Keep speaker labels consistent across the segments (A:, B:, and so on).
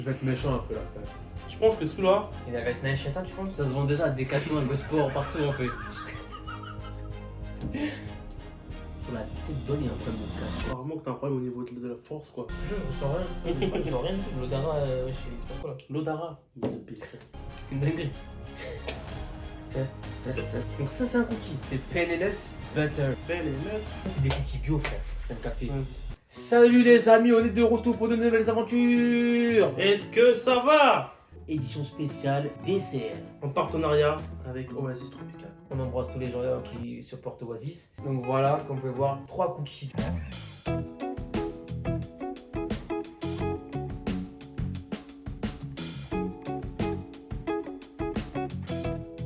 A: Je vais être méchant un peu là.
B: Je pense que celui-là.
C: Il avait être Naishatan, tu penses? Ça se vend déjà à Decathlon, à Go-Sport, partout en fait. Sur la tête d'Ol, il y a un problème de cassure.
B: Apparemment que t'as un problème au niveau de la force quoi.
C: Je ressens rien. Je ressens rien. L'Odara, je sais pas quoi là.
B: L'Odara.
C: C'est une dinguerie. Donc ça c'est un cookie. C'est Peanut Butter. C'est des cookies bio frère. T'as capté. Salut les amis, on est de retour pour de nouvelles aventures.
B: Est-ce que ça va?
C: Édition spéciale dessert.
B: En partenariat avec Oasis Tropical.
C: On embrasse tous les gens qui supportent Oasis. Donc voilà, comme vous pouvez voir, 3 cookies.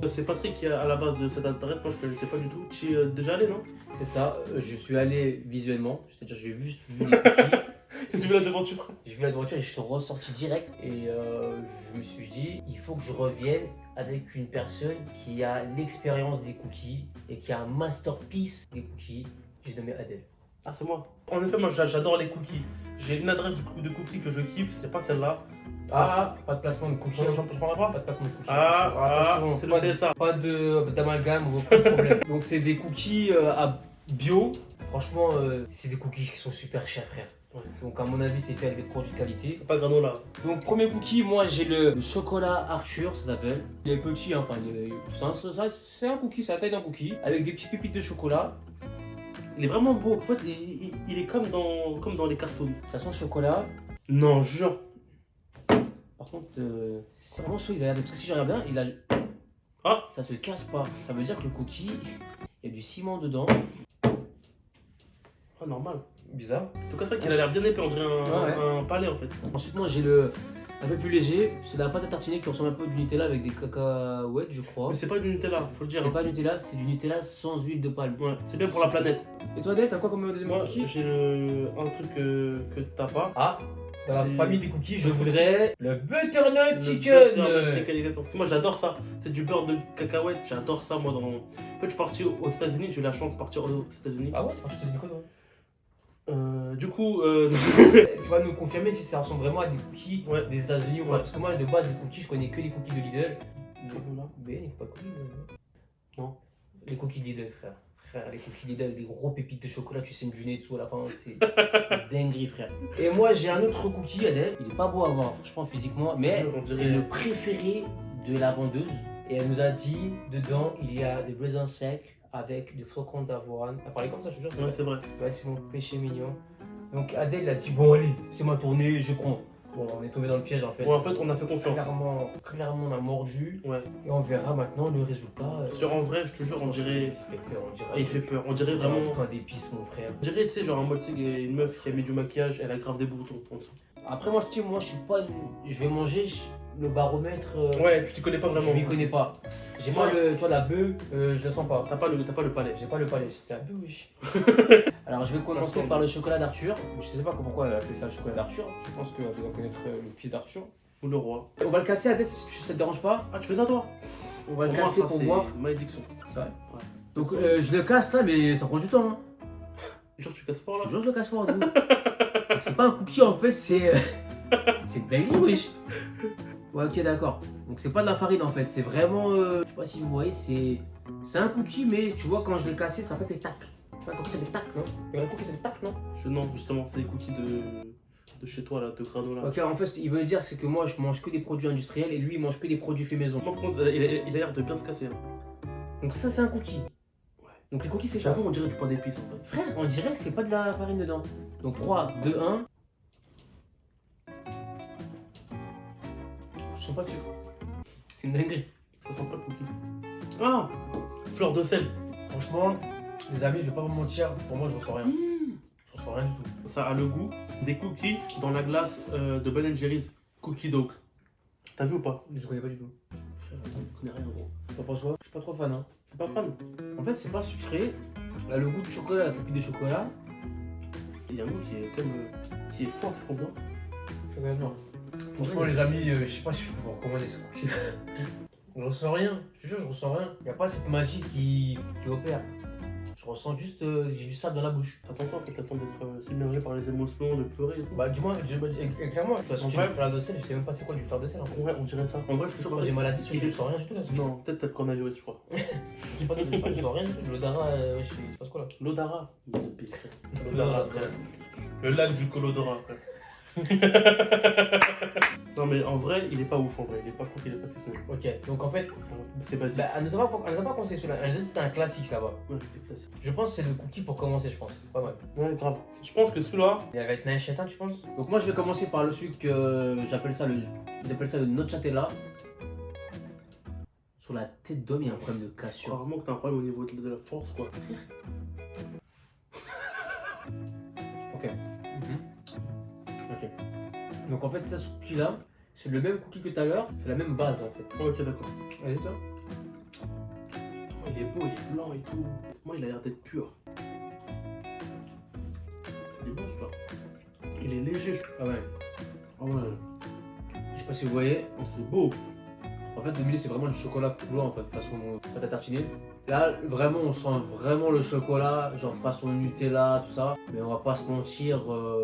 B: C'est Patrick qui est à la base de cette adresse, moi je connaissais pas du tout. Tu y es déjà allé, non?
C: C'est ça, je suis allé visuellement, c'est-à-dire j'ai vu les cookies.
B: J'ai vu la devanture.
C: J'ai vu la devanture et je suis ressorti direct. Et je me suis dit, il faut que je revienne avec une personne qui a l'expérience des cookies et qui a un masterpiece des cookies. J'ai nommé Adèle.
B: Ah, c'est moi. En effet, moi j'adore les cookies. J'ai une adresse de cookies que je kiffe, c'est pas celle-là.
C: Ah, pas de placement de cookies.
B: Je parle pas?
C: Pas de placement de cookies.
B: Attention, c'est le CSA.
C: Pas d'amalgame, pas de problème. Donc c'est des cookies à bio. Franchement, c'est des cookies qui sont super chers, frère.
B: Ouais.
C: Donc à mon avis, c'est fait avec des produits de qualité.
B: C'est pas granola.
C: Donc premier cookie, moi j'ai le chocolat Arthur, ça s'appelle. Il est petit, hein, enfin, c'est un cookie, c'est la taille d'un cookie, avec des petites pépites de chocolat.
B: Il est vraiment beau. En fait, il est comme dans les cartons.
C: Ça sent le chocolat.
B: Non, jure.
C: Par contre, c'est vraiment solide. Regarde, parce que si je regarde bien, il a...
B: Ah,
C: ça se casse pas. Ça veut dire que le cookie, il y a du ciment dedans.
B: ah normal.
C: Bizarre.
B: En tout cas, ça qu'il a l'air bien épais, on dirait un palais en fait.
C: Ensuite, moi j'ai le un peu plus léger. C'est de la pâte à tartiner qui ressemble un peu à du Nutella avec des cacahuètes, je crois.
B: Mais c'est pas du Nutella, faut le dire.
C: C'est pas du Nutella, c'est du Nutella sans huile de palme.
B: Ouais, c'est bien pour la planète.
C: Et toi, Dave, t'as quoi comme deuxième
B: Moi,
C: cookie?
B: j'ai un truc que t'as pas.
C: Ah, dans la
B: C'est-
C: famille des cookies, je voudrais le butternut
B: Le
C: chicken.
B: butternut chicken, exactement. Moi, j'adore ça. C'est du beurre de cacahuète. J'adore ça, moi. En fait, je suis parti aux États-Unis. J'ai eu la chance de partir aux États-Unis.
C: Ah ouais, c'est parce que je te dis quoi, toi?
B: Du coup,
C: Tu vas nous confirmer si ça ressemble vraiment à des cookies
B: ouais.
C: des États-Unis ou pas.
B: Ouais.
C: Parce que moi, de base, des cookies, je connais que les cookies de Lidl.
B: Voilà.
C: Mais il n'y a pas de cookies,
B: Non.
C: Les cookies de Lidl, frère. Frère, les cookies Lidl avec des gros pépites de chocolat, tu saimes du nez et tout à la fin, c'est dinguerie, frère. Et moi, j'ai un autre cookie, Adèle. Il est pas beau à voir, franchement, physiquement, mais
B: On dirait-
C: c'est le préféré de la vendeuse. Et elle nous a dit, dedans, il y a des raisins secs avec des flocons d'avoine. Elle parlait comme ça, je te jure.
B: Ouais, c'est vrai.
C: Ouais, c'est mon péché mignon. Donc Adèle a dit, bon allez, c'est ma tournée, je prends. Bon, on est tombé dans le piège en fait.
B: Ouais, en fait, on a fait confiance.
C: Clairement, on a mordu.
B: Ouais.
C: Et on verra maintenant le résultat.
B: Sur en vrai, je te jure, on dirait.
C: Ça fait peur, on dirait.
B: Ah, il fait peur. On dirait
C: On dirait
B: vraiment.
C: un pain d'épices, mon frère.
B: On dirait, tu sais, genre en mode, tu sais, il y a une meuf qui a mis du maquillage, elle a grave des boutons en dessous.
C: Après, moi, je suis pas. Je vais manger le baromètre.
B: Ouais, tu t'y connais pas vraiment.
C: Je m'y connais pas. J'ai pas
B: Ouais.
C: le. Tu vois, la bœuf, je le sens pas.
B: T'as pas le palais.
C: J'ai pas le palais, c'est la bœuf, wesh. Alors, je vais commencer
B: semble.
C: par le chocolat d'Arthur. Je sais pas pourquoi elle a appelé ça le chocolat d'Arthur. Je pense qu'elle doit connaître le fils d'Arthur.
B: Ou le roi.
C: On va le casser, Adèle, ça te dérange pas?
B: Ah, tu fais ça toi?
C: On va le
B: Pour moi,
C: casser
B: ça,
C: pour
B: c'est
C: voir.
B: malédiction.
C: C'est vrai.
B: Ouais.
C: Donc, je le casse là, mais ça prend du temps. Hein.
B: Genre, tu casses fort
C: Je
B: là?
C: te jure, je le casse fort. Donc, c'est pas un cookie en fait, c'est. C'est une dinguerie, wesh. Ouais, ok, d'accord. Donc, c'est pas de la farine en fait, c'est vraiment. Je sais pas si vous voyez, c'est un cookie, mais tu vois, quand je l'ai cassé, ça fait tac. Un cookie, ça fait tac, non? Et un cookie, ça fait tac, non?
B: Non, justement, c'est des cookies de chez toi là, de granola.
C: Ok, en fait, il veut dire c'est que moi, je mange que des produits industriels et lui, il mange que des produits faits maison.
B: Moi, par contre, il a l'air de bien se casser. Hein.
C: Donc, ça, c'est un cookie.
B: Ouais.
C: Donc, les cookies, c'est ça.
B: J'avoue, on dirait du pain d'épices en fait.
C: Frère, on dirait que c'est pas de la farine dedans. Donc 3, 2, 1. Je sens pas dessus. C'est une dinguerie.
B: Ça sent pas le cookie. Ah, fleur de sel.
C: Franchement, les amis, je vais pas vous mentir, pour moi je ressens rien. Je ressens rien du tout.
B: Ça a le goût des cookies dans la glace de Ben Jerry's Cookie Dogs. T'as vu ou pas?
C: Je connais pas du tout.
B: Frère, je connais rien gros.
C: T'en penses quoi? Je suis pas trop fan. Hein.
B: T'es pas fan?
C: En fait, c'est pas sucré. Là, le goût du chocolat, la pépite de chocolat.
B: Il y a un goût qui est comme. qui est fort, je trouve. Hein.
C: Chocolat noir.
A: Franchement, les amis, je sais pas si je peux vous recommander ce cookie.
C: Je ressens rien. Je te jure, je ressens rien. Y a pas cette magie qui opère. Je Je ressens juste, j'ai du sable dans la bouche.
B: T'attends quoi en fait? T'attends d'être submergé par les émotions, de pleurer et tout?
C: Bah, dis-moi, clairement, de toute façon, tu
B: Ouais.
C: me fais la de sel, je sais même pas c'est quoi du fleur de sel. Hein.
B: Ouais, on dirait ça. En vrai, je te
C: Je
B: jure,
C: crois que j'ai maladie, je sens rien du tout là.
B: Non, peut-être t'as le coronavirus, je crois.
C: Je pas je sens rien du tout. L'odarat, je sais pas quoi là.
B: L'Odara. L'Odara,
C: L'odarat,
B: frère. Le lac du Colodora, frère. Non, mais en vrai, il est pas ouf en vrai. Il est pas fou, il est pas technique.
C: Ok, donc en fait,
B: C'est basique.
C: bah, elle nous a pas conseillé celui-là. Elle nous a dit que c'était un classique là-bas.
B: Ouais, c'est classique.
C: Je pense que c'est le cookie pour commencer, je pense. Pas mal.
B: Ouais, grave. Je pense que celui-là.
C: Il va être Naïchetin, tu penses? Donc moi je vais commencer par le sucre, j'appelle ça le. Ils appellent ça le nocciatella. Sur la tête d'homme, il y a un problème de
B: Je
C: cassure.
B: crois vraiment que t'as un problème au niveau de la force, quoi.
C: Ok. Ok. Donc en fait, ça, ce cookie-là, c'est le même cookie que tout à l'heure, c'est la même base en fait.
B: Ok, d'accord.
C: Vas-y, toi.
B: Oh, il est beau, il est blanc et tout. Moi, il a l'air d'être pur. Il est bon, celui-là. Il est léger.
C: Ah ouais.
B: Ah ouais.
C: Je sais pas si vous voyez.
B: Oh, c'est beau.
C: En fait, le milieu, c'est vraiment du chocolat coulant en fait, façon pâte à tartiner. Là, vraiment, on sent vraiment le chocolat, genre façon Nutella, tout ça. Mais on va pas se mentir,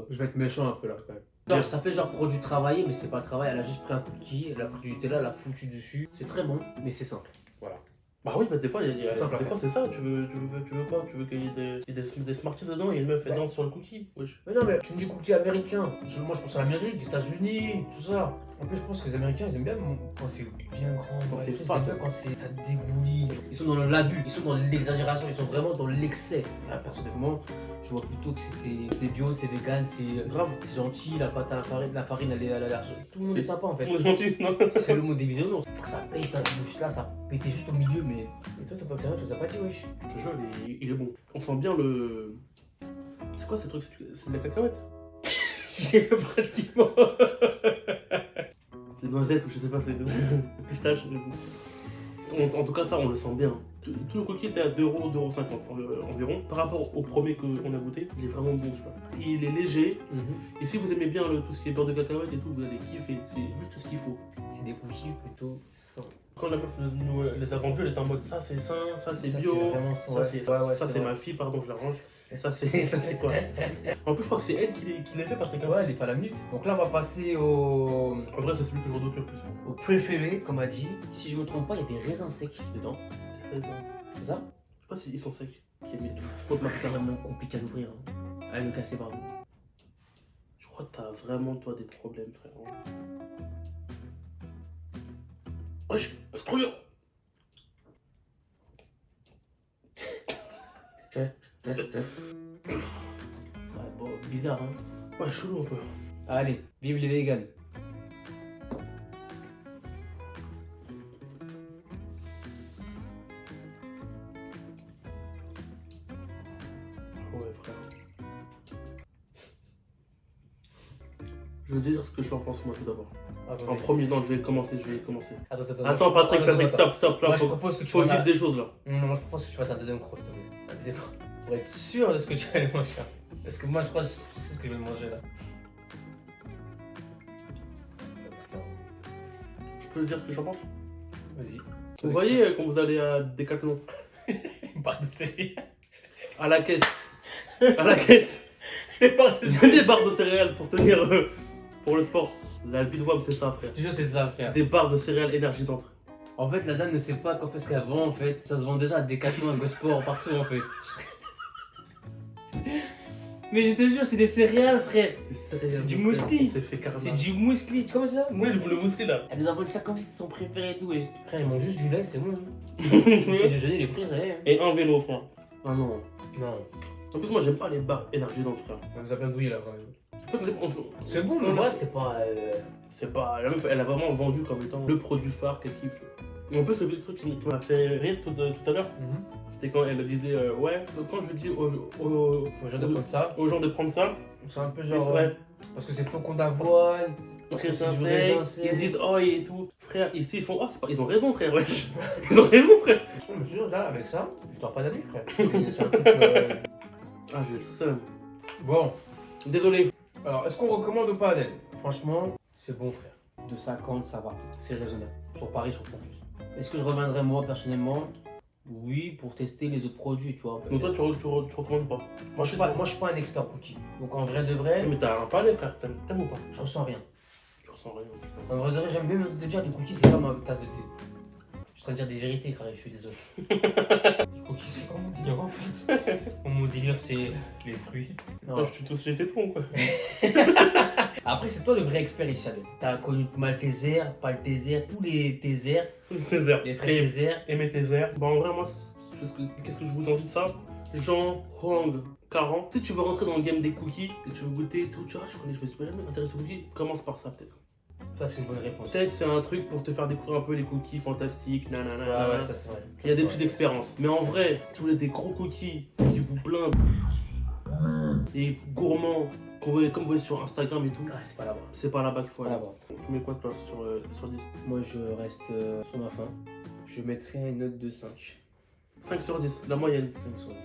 C: je vais être méchant un peu là quand même. Genre, ça fait genre produit travaillé, mais c'est pas travail. Elle a juste pris un cookie, elle a pris du Nutella, elle l'a foutu dessus. C'est très bon, mais c'est simple. Voilà.
B: Bah oui, bah des fois,
C: C'est simple à
B: des
C: faire.
B: fois c'est ça. Tu veux quoi? Tu veux qu'il y ait des Smarties dedans et une meuf elle danse sur le cookie? Wesh.
C: Mais non, mais tu me dis cookie américain. Moi, je pense à l'Amérique, les États-Unis, tout ça. En plus, je pense que les Américains, ils aiment bien quand c'est bien grand.
B: Quand c'est
C: Ils
B: fat.
C: aiment bien quand ça dégouline. Ils sont dans l'abus, ils sont dans l'exagération, ils sont vraiment dans l'excès. Là, personnellement, je vois plutôt que c'est bio, c'est vegan, c'est
B: Grave.
C: gentil, la pâte à farine, la farine, elle est tout le monde est sympa en fait.
B: On est gentil, non?
C: C'est le mot des bisounours. Faut que ça pète dans la bouche là, ça pétait juste au milieu, mais. Et toi, t'as pas terrain, tu nous as pas dit, wesh.
B: Je te jure, il est bon. On sent bien le. C'est quoi ce truc? C'est de la cacahuète?
C: C'est presque mot.
B: C'est noisette ou je sais pas, c'est pistache. En tout cas, ça, on le sent bien. Tout le cookie était à 2€, 2,50€ environ. Par rapport au premier qu'on a goûté, il est vraiment bon celui-là. Il est léger. Et si vous aimez bien tout ce qui est beurre de cacahuète et tout, vous allez kiffer. C'est juste ce qu'il faut.
C: C'est des cookies plutôt sains.
B: Quand la meuf nous les a vendus, elle était en mode ça c'est sain, ça c'est bio,
C: vraiment
B: ça c'est
C: vrai.
B: ma fille, pardon, je la range. Ça c'est quoi? En plus, je crois que c'est elle qui les fait, Patrick.
C: Ouais, les falamutes. Donc là, on va passer au
B: En vrai, c'est celui que je redoute le plus.
C: préféré, comme a dit. Si je me trompe pas, il y a des raisins secs dedans.
B: Des raisins.
C: C'est ça?
B: Je sais pas s'ils sont secs.
C: C'est vraiment compliqué à ouvrir. Hein. Allez, me casser, pardon.
B: Je crois que t'as vraiment, toi, des problèmes, frère. Wesh, c'est trop dur.
C: Ouais, bon, bizarre, hein.
B: Ouais, chelou un peu.
C: Allez, vive les vegans.
B: Ouais, frère. Je veux dire ce que je en pense, moi, tout d'abord. En premier, non, je vais commencer. Attends, Patrick, stop, là,
C: Moi, je propose que tu
B: faut
C: fasses
B: vivre des choses, là.
C: Non, moi, je propose que tu fasses un deuxième croc, s'il te plaît. Un deuxième croc. Pour être sûr de ce que tu vas aller manger. Parce que moi, je crois que je sais ce que je vais manger là.
B: Je peux dire ce que j'en pense?
C: Vas-y.
B: Vous voyez, quand vous allez à Decathlon,
C: Une barre de céréales.
B: à la caisse,
C: Les barres de
B: il y a
C: céréales.
B: des barres de céréales pour tenir, pour le sport. La vie de WAM, c'est ça, frère.
C: Je te jure, c'est ça, frère.
B: Des barres de céréales énergisantes.
C: En fait, la dame ne sait pas qu'en fait, ce qu'elle vend, en fait. Ça se vend déjà à Decathlon, à Gosport, partout, en fait. Mais je te jure, c'est des céréales, frère. C'est du muesli.
B: C'est fait carrément.
C: C'est du muesli. Tu connais ça?
B: Oui, le muesli là.
C: Elle nous a vendu ça comme si c'était son préféré et tout. Et... Frère, ils mangent juste du lait, c'est bon. Le
B: Et
C: petit déjeuner, il est pris, ça y est.
B: un vélo, frère. Ah non.
C: Non,
B: En plus, moi, j'aime pas les barres énergisantes, frère.
C: on nous a bien douillé là, quand même.
B: En fait,
C: C'est bon, mais
B: Non,
C: moi,
B: mais
C: c'est pas.
B: c'est pas. La meuf, elle a vraiment vendu comme étant le produit phare qu'elle kiffe, tu vois. Et en plus, le truc qui m'a fait rire tout à l'heure, c'était quand elle disait ouais, quand je dis aux
C: gens de prendre ça,
B: gens de prendre ça,
C: c'est un peu
B: c'est
C: genre.
B: vrai.
C: Parce que c'est flocon d'avoine. Parce que
B: Très
C: c'est du
B: sincère,
C: raisin
B: ils
C: sec.
B: se disent oh et tout. Frère, ici ils font oh, c'est pas... ils ont raison, frère, wesh. Ils ont raison, frère.
C: Je me suis dit, là, avec ça, je dors pas la nuit, frère. C'est un truc.
B: Ah, j'ai le seum.
C: Bon,
B: Désolé.
C: alors, est-ce qu'on recommande ou pas Adèle? Franchement, c'est bon, frère. 2,50, ça va. C'est raisonnable. Sur Paris, sur plus. Est-ce que je reviendrai, moi, personnellement? Oui, pour tester les autres produits, tu vois.
B: Donc toi, tu recommandes pas.
C: Moi, je suis pas un expert cookie. Donc, en vrai de vrai,
B: Mais t'as un palais, frère. T'aimes ou pas?
C: je ressens rien.
B: Je ressens rien.
C: En vrai de vrai, j'aime bien te dire, les cookies, c'est pas ma tasse de thé. Je suis en train de dire des vérités, frère, je suis désolé. Les cookies, c'est pas mon délire, en fait. Mon délire, c'est les fruits.
B: Ouais, je suis tous j'étais tronc, quoi.
C: Après, c'est toi le vrai expert ici, Adèle. T'as connu Malteser, Palteser, tous les Tézers,
B: Tézère.
C: les frères Tézers.
B: Aimez Tézère. Bah en vrai, moi, qu'est-ce que je vous en dis de ça? Jean Huang 40. Si tu veux rentrer dans le game des cookies, que tu veux goûter tout, tu vois, je me suis jamais intéressé aux cookies, commence par ça peut-être.
C: Ça, c'est une bonne réponse.
B: Peut-être c'est un truc pour te faire découvrir un peu les cookies fantastiques, nanana.
C: Ouais, ça, c'est vrai.
B: Il y a des
C: C'est
B: petites
C: vrai.
B: expériences. Mais en vrai, si vous voulez des gros cookies qui vous blindent et gourmands, comme vous voyez sur Instagram et tout,
C: Ah, c'est pas là-bas.
B: c'est pas là-bas qu'il faut
C: Pas
B: aller.
C: là-bas.
B: Tu mets quoi toi sur 10?
C: Moi, je reste sur ma faim. Je mettrais une note de 5.
B: 5 sur 10, la moyenne.
C: 5 sur 10.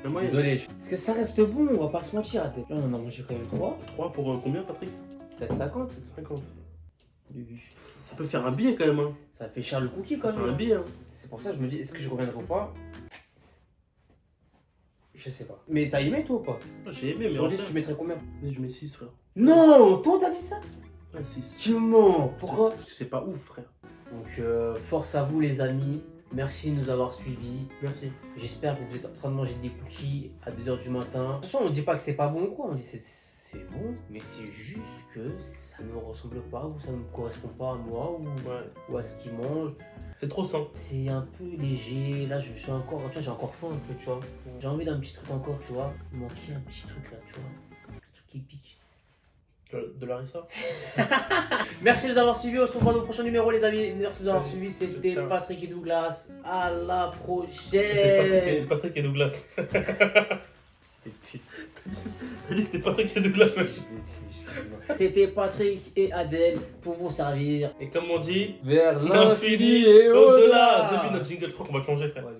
B: La moyenne.
C: Désolé. Parce que ça reste bon, on va pas se mentir. Là, on en a mangé quand même 3.
B: 3 pour combien, Patrick?
C: 7,50.
B: 50. Ça peut faire un billet quand même, hein.
C: Ça fait cher le cookie quand
B: Ça fait un
C: même.
B: billet, hein.
C: C'est pour ça que je me dis, est-ce que je reviendrai ou pas? Je sais pas. Mais t'as aimé toi ou pas?
B: J'ai aimé, mais
C: Sur
B: en
C: 10,
B: vrai,
C: tu mettrais combien?
B: je mets 6, frère.
C: Non! Toi, t'as dit ça?
B: Ouais, 6.
C: Tu mens! Pourquoi?
B: Parce que c'est pas ouf, frère.
C: Donc, force à vous, les amis. Merci de nous avoir suivis.
B: Merci.
C: J'espère que vous êtes en train de manger des cookies à 2h du matin. Attention, on dit pas que c'est pas bon ou quoi, on dit c'est bon, mais c'est juste que ça ne me ressemble pas ou ça ne me correspond pas à moi
B: Ouais.
C: ou à ce qu'ils mangent.
B: C'est trop sain.
C: C'est un peu léger, là je suis encore, tu vois, j'ai encore faim un peu, tu vois. J'ai envie d'un petit truc encore, tu vois. Il manquait un petit truc là, tu vois. Un truc qui pique.
B: De Larissa.
C: Merci de nous avoir suivis, on se retrouve dans le prochain numéro les amis. Merci de nous avoir
B: Salut.
C: suivis, c'était
B: Ciao.
C: Patrick et Douglas. À la
B: C'était
C: prochaine.
B: Patrick et Douglas.
C: C'était pute.
B: T'as dit que c'était Patrick et Douglas.
C: C'était Patrick et Adèle pour vous servir
B: Et comme on dit,
C: vers
B: l'infini et au-delà. Depuis notre jingle, je crois qu'on va le changer, frère.
C: Ouais,